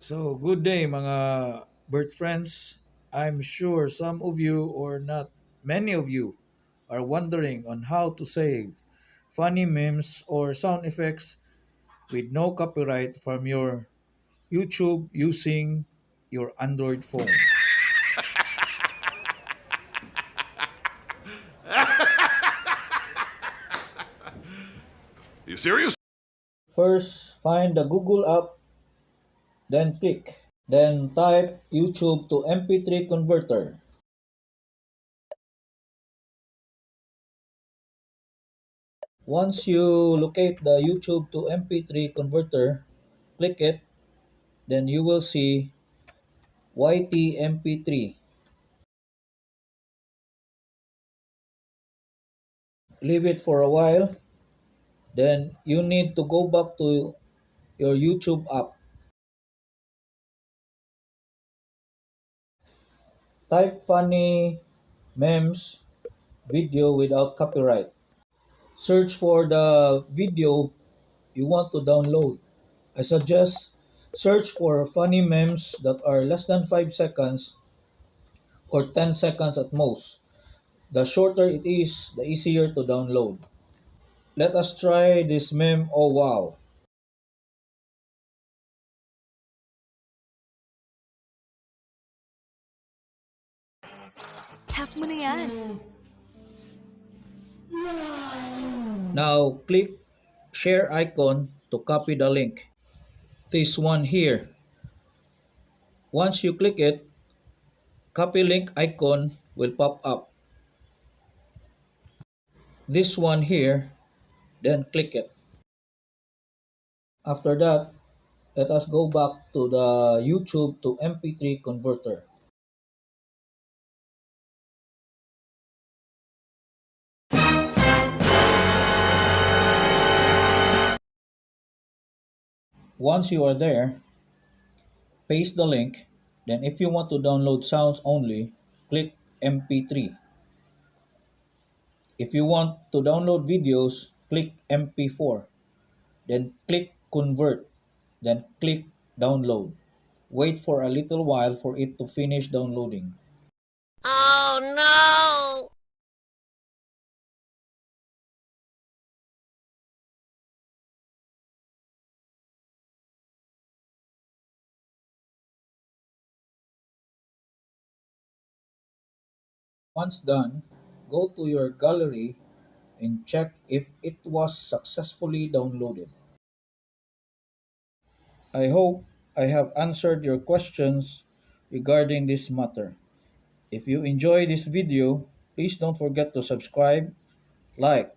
So, good day mga bird friends. I'm sure some of you or not many of you are wondering on how to save funny memes or sound effects with no copyright from your YouTube using your Android phone. You serious? First, find the Google app, then click. Then type YouTube to MP3 converter. Once you locate the YouTube to MP3 converter, click it, then you will see YTMP3. Leave it for a while, then you need to go back to your YouTube app. Type funny memes video without copyright. Search for the video you want to download. I suggest search for funny memes that are less than 5 seconds or 10 seconds at most. The shorter it is, the easier to download. Let us try this meme. Oh wow. Tap mo na yan. Now click share icon to copy the link. This one here. Once you click it, copy link icon will pop up. This one here, then click it. After that, let us go back to the YouTube to MP3 converter. Once you are there, paste the link. Then if you want to download sounds only, click MP3. If you want to download videos, click MP4. Then click convert. Then click download. Wait for a little while for it to finish downloading. Oh no! Once done, go to your gallery and check if it was successfully downloaded. I hope I have answered your questions regarding this matter. If you enjoy this video, please don't forget to subscribe, like,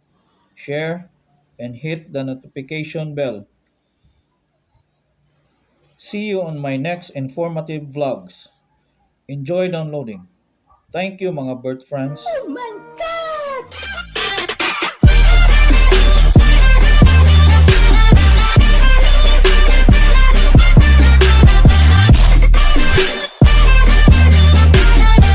share, and hit the notification bell. See you on my next informative vlogs. Enjoy downloading. Thank you mga bird friends.